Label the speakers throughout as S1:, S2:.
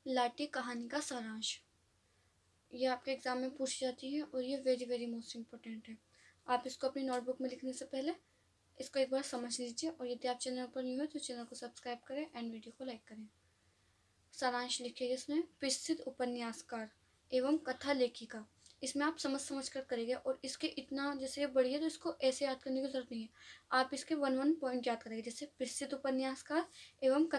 S1: लाठी कहानी का सारांश। ये आपके एग्जाम में पूछी जाती है और ये वेरी वेरी मोस्ट इम्पोर्टेंट है। आप इसको अपनी नोटबुक में लिखने से पहले इसको एक बार समझ लीजिए और यदि आप चैनल पर न्यू है तो चैनल को सब्सक्राइब करें एंड वीडियो को लाइक करें। सारांश लिखिएगा इसमें, प्रसिद्ध उपन्यासकार एवं कथा लेखिका। इसमें आप समझ समझ कर करेंगे और इसके इतना जैसे बड़ी है तो इसको ऐसे याद करने की जरूरत नहीं है। आप इसके वन वन पॉइंट याद करेंगे, जैसे प्रसिद्ध उपन्यासकार एवं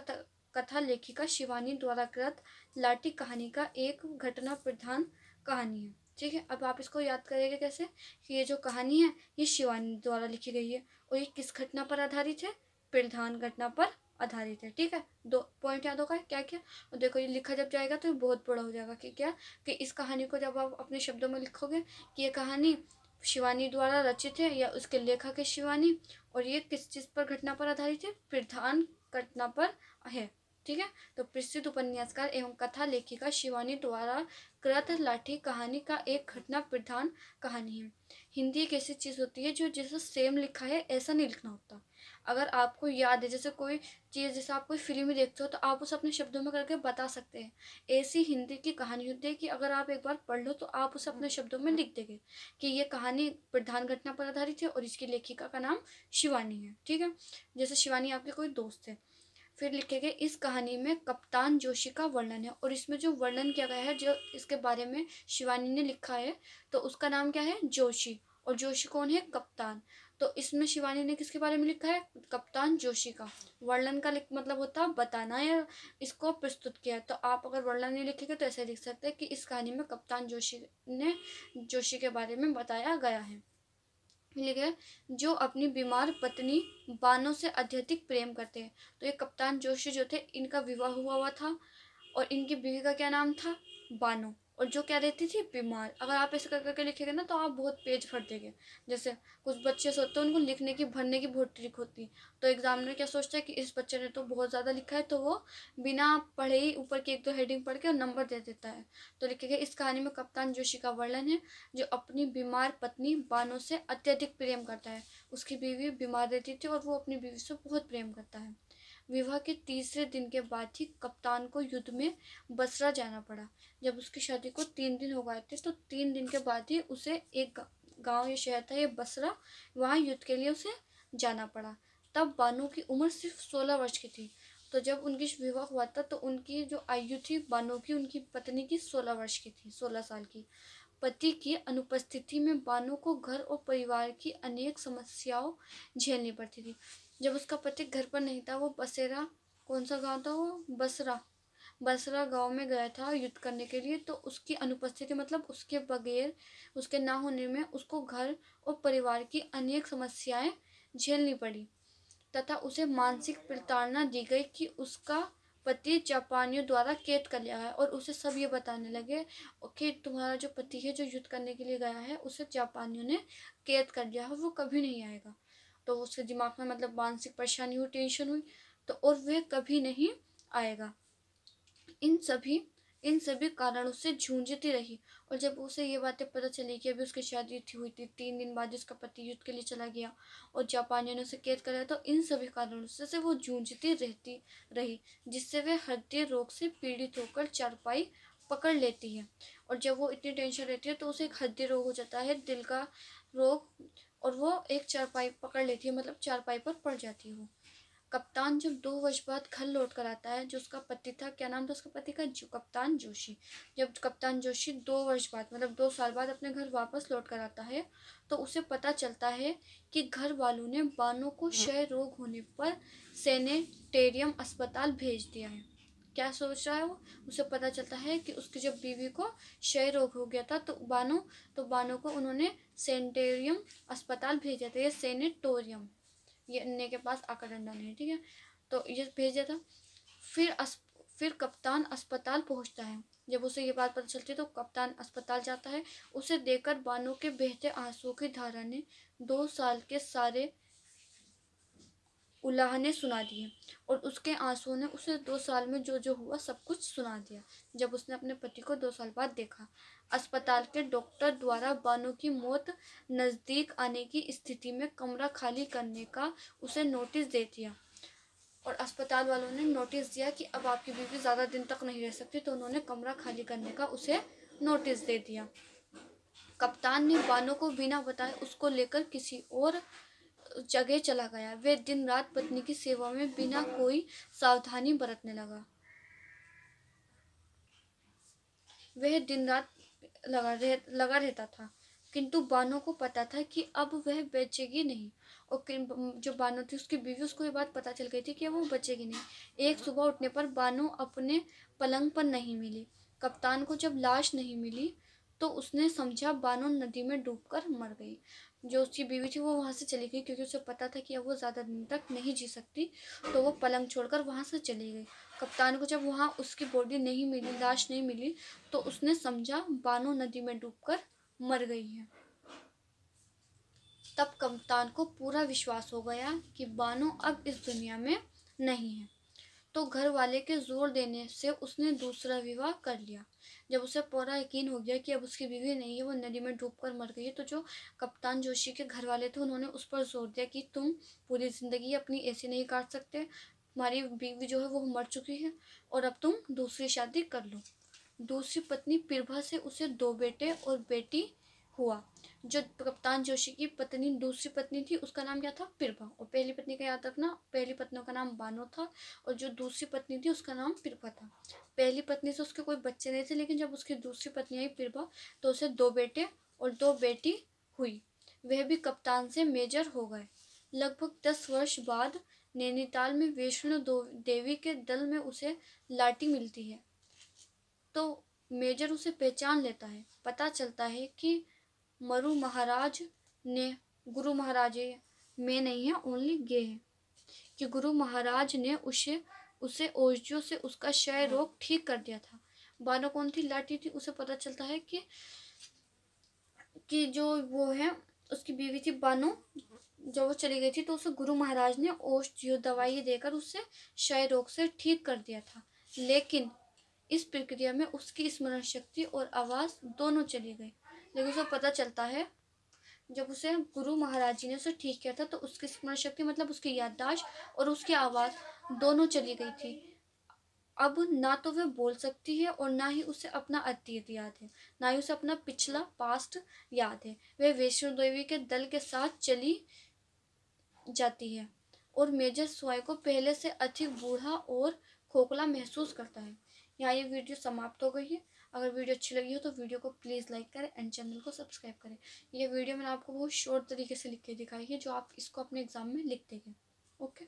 S1: कथा लेखिका शिवानी द्वारा कृत लाठी कहानी का एक घटना प्रधान कहानी है। ठीक है, अब आप इसको याद करेंगे कैसे कि ये जो कहानी है ये शिवानी द्वारा लिखी गई है और ये किस घटना पर आधारित है, प्रधान घटना पर आधारित है। ठीक है, दो पॉइंट याद होगा क्या क्या। और देखो ये लिखा जब जाएगा तो ये बहुत बड़ा हो जाएगा कि क्या, कि इस कहानी को जब आप अपने शब्दों में लिखोगे कि ये कहानी शिवानी द्वारा रचित है या उसके लेखक है शिवानी, और ये किस चीज पर घटना पर आधारित है, प्रधान घटना पर है। ठीक है, तो प्रसिद्ध उपन्यासकार एवं कथा लेखिका शिवानी द्वारा कृत लाठी कहानी का एक घटना प्रधान कहानी है। हिंदी एक ऐसी चीज होती है जो जैसे सेम लिखा है ऐसा नहीं लिखना होता। अगर आपको याद है, जैसे कोई चीज़ जैसे आप कोई फिल्म ही देखते हो तो आप उसे अपने शब्दों में करके बता सकते हैं। ऐसी हिंदी की कहानी होती है कि अगर आप एक बार पढ़ लो तो आप उसे अपने शब्दों में लिख देंगे कि ये कहानी प्रधान घटना पर आधारित है और इसकी लेखिका का नाम शिवानी है। ठीक है, जैसे शिवानी आपके कोई दोस्त है। फिर लिखेंगे, इस कहानी में कप्तान जोशी का वर्णन है, और इसमें जो वर्णन किया गया है, जो इसके बारे में शिवानी ने लिखा है, तो उसका नाम क्या है, जोशी। और जोशी कौन है, कप्तान। तो इसमें शिवानी ने किसके बारे में लिखा है, कप्तान जोशी का। वर्णन का मतलब होता है बताना या इसको प्रस्तुत किया है। तो आप अगर वर्णन नहीं लिखेंगे तो ऐसे लिख सकते हैं कि इस कहानी में कप्तान जोशी के बारे में बताया गया है। ठीक है, जो अपनी बीमार पत्नी बानो से अत्यधिक प्रेम करते हैं। तो ये कप्तान जोशी जो थे, इनका विवाह हुआ था और इनकी बीवी का क्या नाम था, बानो। और जो क्या रहती थी, बीमार। अगर आप ऐसे कर करके लिखेंगे ना तो आप बहुत पेज भर देंगे। जैसे कुछ बच्चे सोचते हैं उनको लिखने की भरने की बहुत ट्रिक होती है, तो एग्जामिनर क्या सोचता है कि इस बच्चे ने तो बहुत ज़्यादा लिखा है, तो वो बिना पढ़े ही ऊपर की एक दो हेडिंग पढ़ के और नंबर दे देता है। तो लिखेगा, इस कहानी में कप्तान जोशी का वर्णन है जो अपनी बीमार पत्नी बानो से अत्यधिक प्रेम करता है। उसकी बीवी बीमार रहती थी और वो अपनी बीवी से बहुत प्रेम करता है। विवाह के तीसरे दिन के बाद ही कप्तान को युद्ध में बसरा जाना पड़ा। जब उसकी शादी को 3 दिन हो गए थे तो 3 दिन के बाद ही उसे एक गांव या शहर था ये बसरा, वहाँ युद्ध के लिए उसे जाना पड़ा। तब बानो की उम्र सिर्फ 16 वर्ष की थी। तो जब उनकी विवाह हुआ था तो उनकी जो आयु थी बानो की, उनकी पत्नी की 16 वर्ष की थी, 16 साल की। पति की अनुपस्थिति में बानो को घर और परिवार की अनेक समस्याओं झेलनी पड़ती थी। जब उसका पति घर पर नहीं था, वो बसेरा, कौन सा गांव था वो, बसरा, बसरा गांव में गया था युद्ध करने के लिए। तो उसकी अनुपस्थिति मतलब उसके बगैर, उसके ना होने में उसको घर और परिवार की अनेक समस्याएं झेलनी पड़ी तथा उसे मानसिक प्रताड़ना दी गई कि उसका पति जापानियों द्वारा कैद कर लिया है। और उसे सब ये बताने लगे कि तुम्हारा जो पति है जो युद्ध करने के लिए गया है उसे जापानियों ने कैद कर लिया है, वो कभी नहीं आएगा। तो उसके दिमाग में मतलब मानसिक परेशानी हुई, टेंशन हुई, तो और वह कभी नहीं आएगा। इन सभी इन सभी कारणों से जूझती रही। और जब उसे ये बातें पता चली कि अभी उसकी शादी हुई थी, 3 दिन बाद उसका पति युद्ध के लिए चला गया और जापानियों ने उसे कैद कराया, तो इन सभी कारणों से वो जूझती रहती रही, जिससे वह हृदय रोग से पीड़ित होकर चारपाई पकड़ लेती है। और जब वो इतनी टेंशन रहती है तो उसे एक हृदय रोग हो जाता है, दिल का रोग, और वो एक चारपाई पकड़ लेती है, मतलब चारपाई पर पड़ जाती है वो। कप्तान जब 2 वर्ष बाद घर लौट कर आता है, जो उसका पति था, क्या नाम था उसका पति का, कप्तान जोशी। जब कप्तान जोशी 2 वर्ष बाद मतलब 2 साल बाद अपने घर वापस लौट कर आता है तो उसे पता चलता है कि घर वालों ने बानो को क्षय रोग होने पर सैनिटेरियम अस्पताल भेज दिया है। क्या सोच रहा है वो, उसे पता चलता है कि उसकी जब बीवी को क्षय रोग हो गया था तो बानो को उन्होंने सैनिटेरियम अस्पताल भेजा था, ये सैनिटोरियम, ये अन्य के पास आकर डंडा नहीं, ठीक है, तो ये भेजा था। फिर फिर कप्तान अस्पताल पहुंचता है। जब उसे ये बात पता चलती है तो कप्तान अस्पताल जाता है। उसे देखकर बानो के बहते आंसुओं की धारा ने 2 साल के सारे उलाहने सुना दिए, और उसके आंसुओं ने उसे 2 साल में जो जो हुआ सब कुछ सुना दिया। जब उसने अपने पति को 2 साल बाद देखा, अस्पताल के डॉक्टर द्वारा बानो की मौत नजदीक आने की स्थिति में कमरा खाली करने का उसे नोटिस दे दिया। और अस्पताल वालों ने नोटिस दिया कि अब आपकी बीवी ज़्यादा दिन तक नहीं रह सकती, तो उन्होंने कमरा खाली करने का उसे नोटिस दे दिया। कप्तान ने बानो को बिना बताए उसको लेकर किसी और जगह चला गया। वे दिन रात पत्नी की सेवा में बिना कोई सावधानी बरतने लगा। वह दिन रात लगा रहता था, किंतु बानो को पता था कि अब वह बचेगी नहीं। और जो बानो थी उसकी बीवी, उसको ये बात पता चल गई थी कि वो बचेगी नहीं। एक सुबह उठने पर बानो अपने पलंग पर नहीं मिली। कप्तान को जब लाश नहीं मिली तो उसने समझा बानो नदी में डूबकर मर गई। जो उसकी बीवी थी वो वहां से चली गई, क्योंकि उसे पता था कि अब वो ज़्यादा दिन तक नहीं जी सकती, तो वो पलंग छोड़कर वहां से चली गई। कप्तान को जब वहां उसकी बॉडी नहीं मिली, लाश नहीं मिली, तो उसने समझा बानो नदी में डूबकर मर गई है। तब कप्तान को पूरा विश्वास हो गया कि बानो अब इस दुनिया में नहीं है। तो घर वाले के जोर देने से उसने दूसरा विवाह कर लिया। जब उसे पूरा यकीन हो गया कि अब उसकी बीवी नहीं है, वो नदी में डूबकर मर गई है, तो जो कप्तान जोशी के घर वाले थे उन्होंने उस पर जोर दिया कि तुम पूरी जिंदगी अपनी ऐसे नहीं काट सकते, तुम्हारी बीवी जो है वो मर चुकी है और अब तुम दूसरी शादी कर लो। दूसरी पत्नी पिरभा से उसे 2 बेटे और बेटी हुआ। जो कप्तान जोशी की पत्नी दूसरी पत्नी थी उसका नाम क्या था? पिरभा। और पहली पत्नी का याद रखना, पहली पत्नी का नाम बानो था और जो दूसरी पत्नी थी उसका नाम पिरभा था। पहली पत्नी से उसके कोई बच्चे नहीं थे, लेकिन जब उसकी दूसरी पत्नी आई पिरभा तो उसे 2 बेटे और 2 बेटी हुई। वह भी कप्तान से मेजर हो गए। लगभग 10 वर्ष बाद नैनीताल में वैष्णो देवी के दल में उसे लाठी मिलती है, तो मेजर उसे पहचान लेता है। पता चलता है कि मरु महाराज ने गुरु महाराज में नहीं है, ओनली गे है, कि गुरु महाराज ने उसे ओशियो से उसका क्षय रोग ठीक कर दिया था। बानो कौन थी? लाठी थी। उसे पता चलता है कि जो वो है उसकी बीवी थी बानो, जब वो चली गई थी तो उसे गुरु महाराज ने ओशियो दवाई देकर उसे क्षय रोग से ठीक कर दिया था। लेकिन इस प्रक्रिया में उसकी स्मरण शक्ति और आवाज दोनों चली गई। लेकिन उसे पता चलता है जब उसे गुरु महाराज जी ने उसे ठीक किया था तो उसकी स्मरण शक्ति मतलब उसकी याददाश्त और उसकी आवाज दोनों चली गई थी। अब ना तो वह बोल सकती है और ना ही उसे अपना अतीत याद है, ना ही उसे अपना पिछला पास्ट याद है। वह वैष्णो देवी के दल के साथ चली जाती है और मेजर स्वाई को पहले से अधिक बूढ़ा और खोखला महसूस करता है। यहाँ ये वीडियो समाप्त हो गई है। अगर वीडियो अच्छी लगी हो तो वीडियो को प्लीज़ लाइक करें एंड चैनल को सब्सक्राइब करें। ये वीडियो मैंने आपको बहुत शॉर्ट तरीके से लिख के दिखाई है, जो आप इसको अपने एग्जाम में लिख देंगे। ओके।